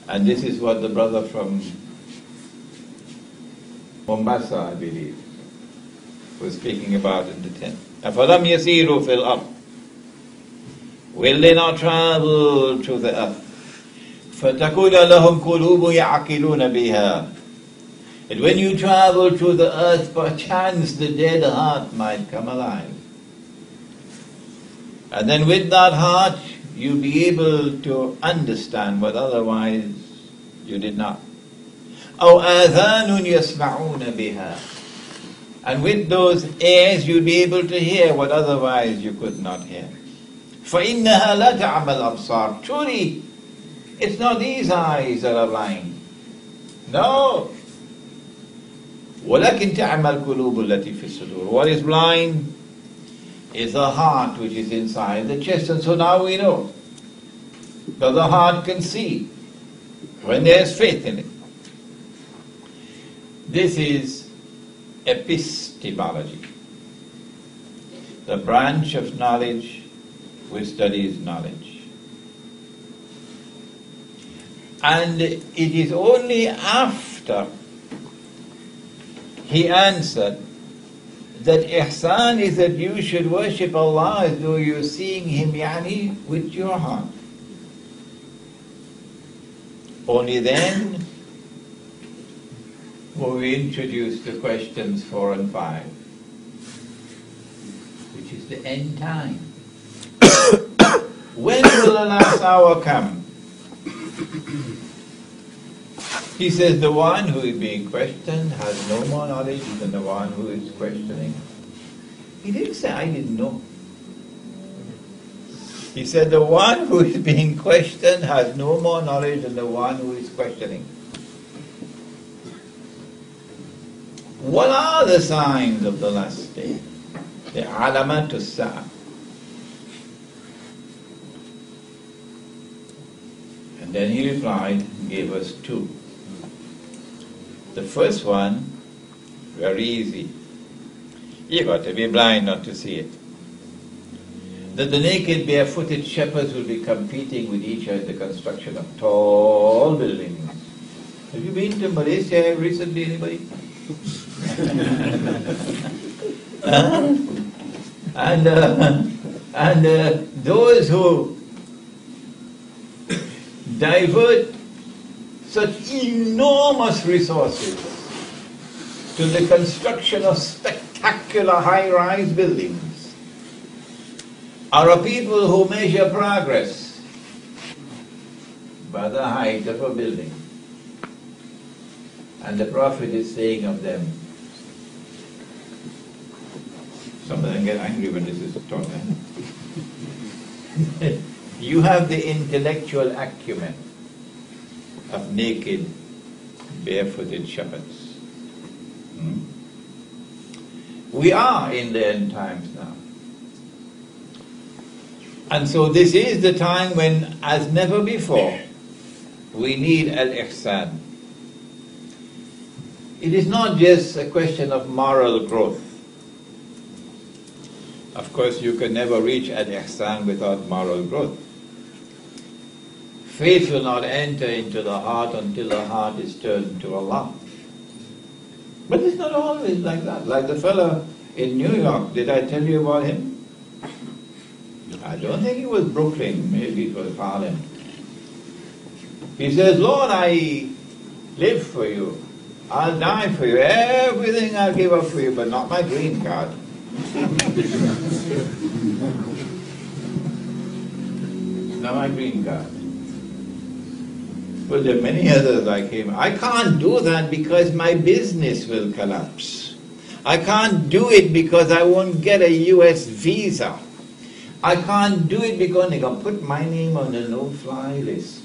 And this is what the brother from Mombasa, I believe, was speaking about in the tent. أَفَلَمْ يَسِيرُوا فِي الْأَرْضِ, will they not travel through the earth? فَتَكُونَ لَهُمْ قُلُوبٌ يَعْقِلُونَ بِهَا, and when you travel through the earth, perchance the dead heart might come alive. And then with that heart, you'll be able to understand what otherwise you did not. أَوْ آذَانٌ يَسْمَعُونَ بِهَا, and with those ears you'll be able to hear what otherwise you could not hear. فَإِنَّهَا لَا تَعْمَى الْأَبْصَارِ, truly, it's not these eyes that are blind. No. وَلَكِنْ تَعْمَى الْقُلُوبُ الَّتِي فِي الصُّدُورِ, what is blind is the heart which is inside the chest. And so now we know that the heart can see when there's faith in it. This is epistemology, the branch of knowledge which studies knowledge. And it is only after he answered that ihsan is that you should worship Allah as though you're seeing Him, yani, with your heart. Only then will we introduce the questions 4 and 5, which is the end time. When will the last hour come? He says the one who is being questioned has no more knowledge than the one who is questioning. He didn't say, I didn't know. He said the one who is being questioned has no more knowledge than the one who is questioning. What are the signs of the last day? The alamat as-sa'a. And then he replied and gave us 2. The first one, very easy. You got to be blind not to see it. That the naked, barefooted shepherds will be competing with each other in the construction of tall buildings. Have you been to Malaysia recently, anybody? And those who divert such enormous resources to the construction of spectacular high-rise buildings are a people who measure progress by the height of a building. And the Prophet is saying of them, some of them get angry when this is taught. You have the intellectual acumen of naked, barefooted shepherds. We are in the end times now. And so this is the time when, as never before, we need al-ihsan. It is not just a question of moral growth. Of course, you can never reach al-ihsan without moral growth. Faith will not enter into the heart until the heart is turned to Allah. But it's not always like that. Like the fellow in New York, did I tell you about him? I don't think it was Brooklyn, maybe it was Harlem. He says, Lord, I live for you. I'll die for you. Everything I'll give up for you, but not my green card. Not my green card. Well, there are many others like him. I can't do that because my business will collapse. I can't do it because I won't get a US visa. I can't do it because they can put my name on the no-fly list.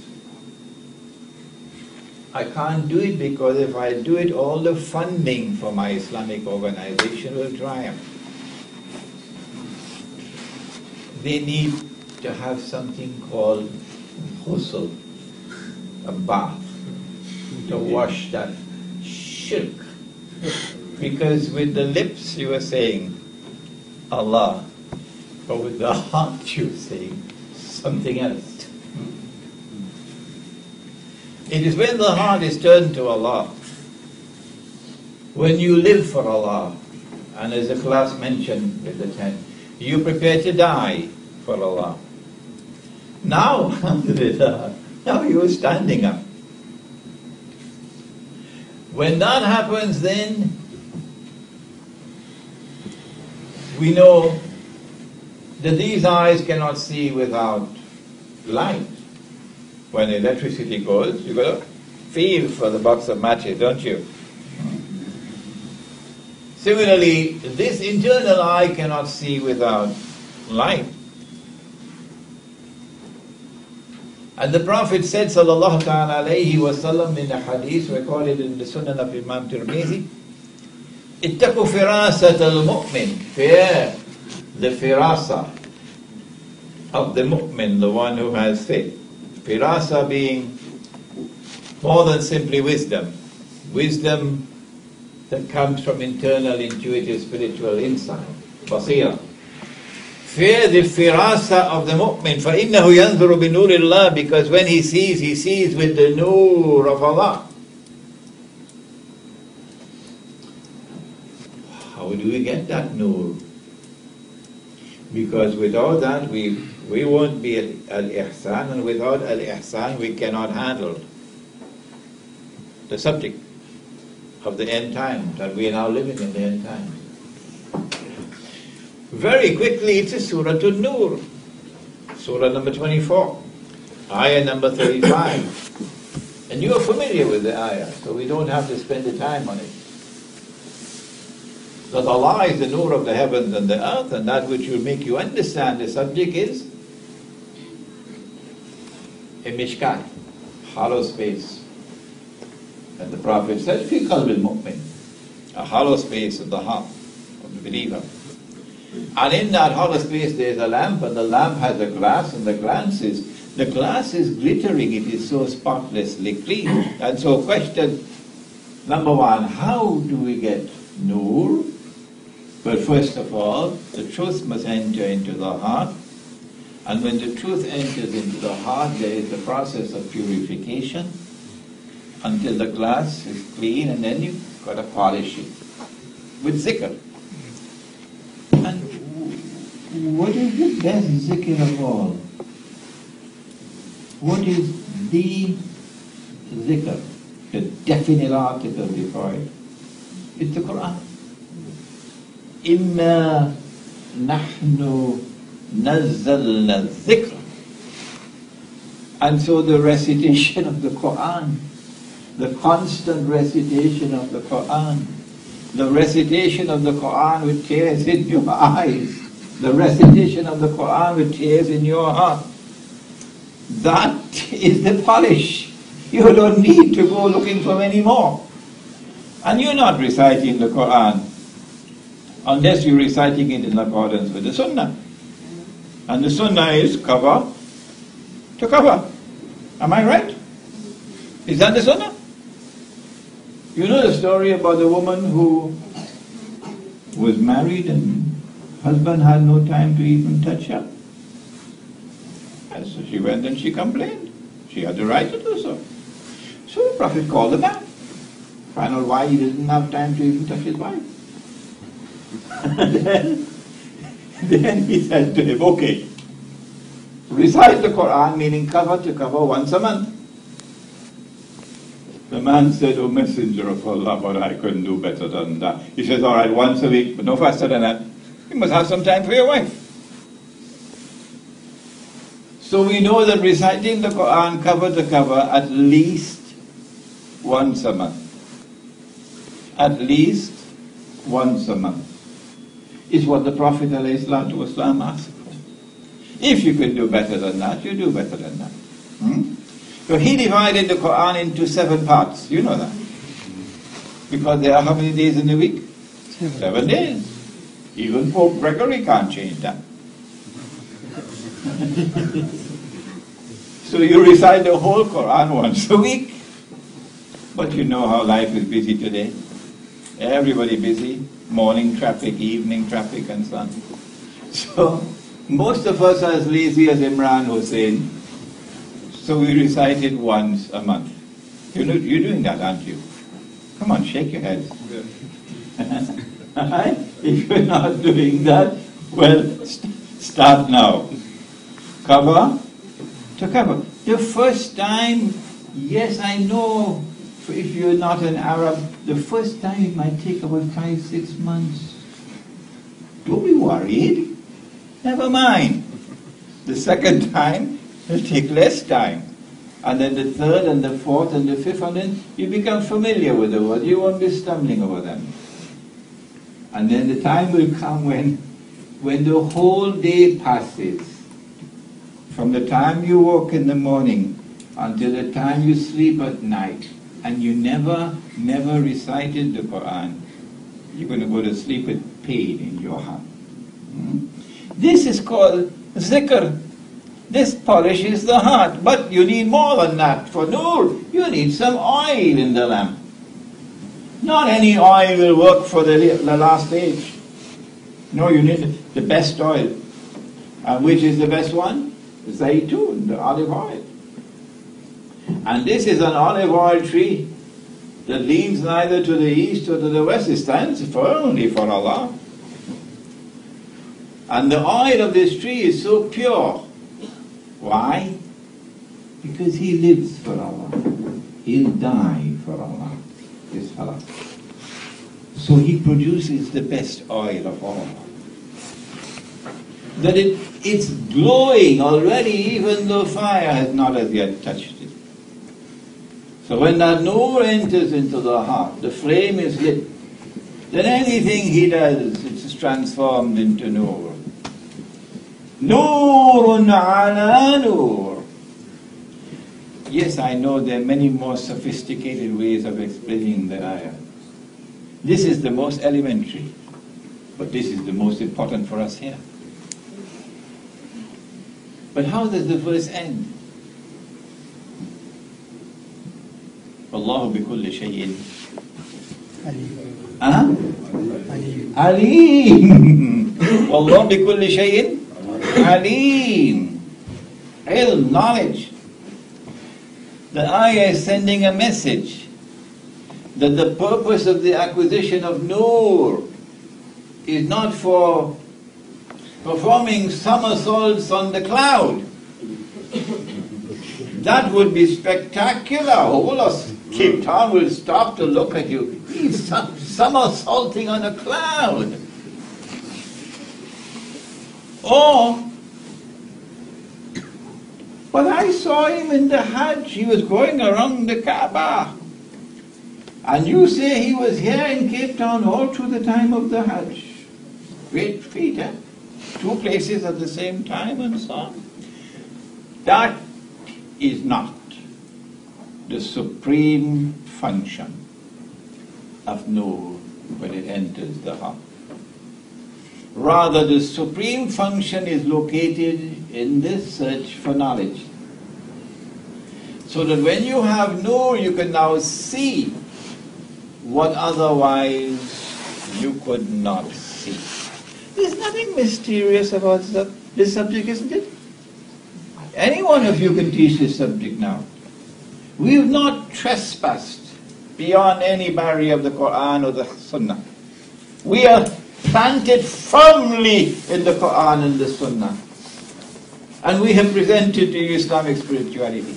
I can't do it because if I do it, all the funding for my Islamic organization will dry up. They need to have something called ghusl, a bath, to wash that shirk. Because with the lips you were saying Allah, but with the heart you were saying something else. It is when the heart is turned to Allah, when you live for Allah, and as the class mentioned with the 10, you prepare to die for Allah. Now, alhamdulillah, now you are standing up. When that happens, then we know that these eyes cannot see without light. When electricity goes, you've got to feel for the box of matches, don't you? Similarly, this internal eye cannot see without light. And the Prophet said, sallallahu ta'ala alayhi wa sallam, in a hadith recorded in the Sunan of Imam Tirmidhi, ittaqu firasat al-mu'min, fear the firasa of the mu'min, the one who has faith. Firasa being more than simply wisdom. Wisdom that comes from internal, intuitive, spiritual insight. Basira. Fear the firasa of the mu'min. فَإِنَّهُ يَنْظُرُ بِنُورِ اللَّهِ, because when he sees with the nur of Allah. How do we get that nur? Because without that we won't be al-ihsan, and without al-ihsan we cannot handle the subject of the end times, that we are now living in the end times. Very quickly, it's a Surah An-Nur, Surah number 24, Ayah number 35. And you are familiar with the Ayah, so we don't have to spend the time on it. That Allah is the Nur of the heavens and the earth, and that which will make you understand the subject is a mishkat, hollow space. And the Prophet said, fi qalbil mu'min, a hollow space of the heart of the believer. And in that hollow space there is a lamp, and the lamp has a glass, and the glass is glittering, it is so spotlessly clean. And so question number one, how do we get nur? Well, first of all, the truth must enter into the heart. And when the truth enters into the heart, there is the process of purification until the glass is clean, and then you've got to polish it with zikr. And what is the best zikr of all? What is the zikr? The definite article before it. It's the Quran. Inna nahnu nazzalna dhikr. And so the recitation of the Quran, the constant recitation of the Quran, the recitation of the Quran with tears in your eyes, the recitation of the Quran with tears in your heart, that is the polish. You don't need to go looking for any more. And you're not reciting the Quran unless you're reciting it in accordance with the Sunnah. And the Sunnah is cover to cover. Am I right? Is that the Sunnah? You know the story about the woman who was married and husband had no time to even touch her. And so she went and she complained. She had the right to do so. So the Prophet called the man. Find out why he didn't have time to even touch his wife. And then he said to him, okay, recite the Quran, meaning cover to cover, once a month. The man said, oh Messenger of Allah, but I couldn't do better than that. He says, all right, once a week, but no faster than that. You must have some time for your wife. So we know that reciting the Quran cover to cover at least once a month. At least once a month is what the Prophet ﷺ asked for. If you can do better than that, you do better than that. So he divided the Quran into 7 parts. You know that. Because there are how many days in a week? 7 days. Even Pope Gregory can't change that. So you recite the whole Quran once a week. But you know how life is busy today. Everybody busy. Morning traffic, evening traffic, and so on. So most of us are as lazy as Imran Hosein. So we recite it once a month. You're doing that, aren't you? Come on, shake your head. Right? If you're not doing that, well, start now. Cover to cover. The first time, yes, I know, if you're not an Arab, the first time it might take about 5-6 months. Don't be worried. Never mind. The second time, it'll take less time. And then the third and the fourth and the fifth, and then you become familiar with the word. You won't be stumbling over them. And then the time will come when the whole day passes. From the time you woke in the morning until the time you sleep at night, and you never recited the Quran, you're going to go to sleep with pain in your heart. This is called zikr. This polishes the heart. But you need more than that. For nur, you need some oil in the lamp. Not any oil will work for the last stage. No, you need the best oil. And which is the best one? Zaytun, the olive oil. And this is an olive oil tree that leans neither to the east or to the west. It stands firmly for Allah. And the oil of this tree is so pure. Why? Because he lives for Allah. He'll die for Allah, this fellow. So he produces the best oil of all. That it's glowing already, even though fire has not as yet touched it. So when that nur enters into the heart, the flame is lit, then anything he does, it's transformed into nur. Nurun ala nur. Yes, I know there are many more sophisticated ways of explaining the ayah. This is the most elementary, but this is the most important for us here. But how does the verse end? Wallahu bi kulli shay'in alim. Wallahu bi kulli shay'in alim. Ilm, knowledge. The ayah is sending a message that the purpose of the acquisition of nur is not for performing somersaults on the cloud. That would be spectacular. Whole of Cape Town will stop to look at you. He's somersaulting on a cloud. Or, but I saw him in the Hajj. He was going around the Kaaba. And you say he was here in Cape Town all through the time of the Hajj. Great feat, eh? 2 places at the same time and so on. That is not the supreme function of nur when it enters the heart. Rather, the supreme function is located in this search for knowledge. So that when you have nur, you can now see what otherwise you could not see. There's nothing mysterious about this subject, isn't it? Any one of you can teach this subject now. We've not trespassed beyond any barrier of the Quran or the Sunnah. We are planted firmly in the Quran and the Sunnah. And we have presented to you Islamic spirituality.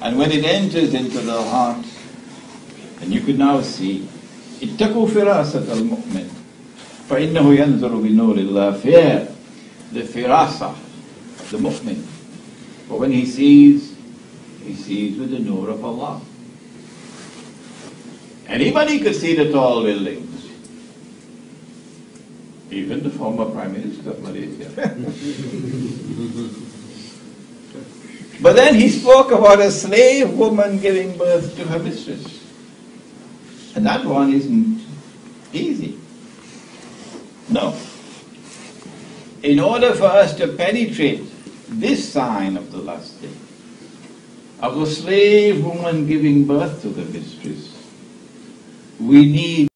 And when it enters into the heart, and you can now see, اتقوا فراسة المؤمن فإنه ينظر بنور الله. Fear the firasa of the mu'min. But when he sees with the nur of Allah. Anybody could see the tall buildings. Even the former Prime Minister of Malaysia. But then he spoke about a slave woman giving birth to her mistress. And that one isn't easy. No. In order for us to penetrate this sign of the last day, of a slave woman giving birth to the mistress, we need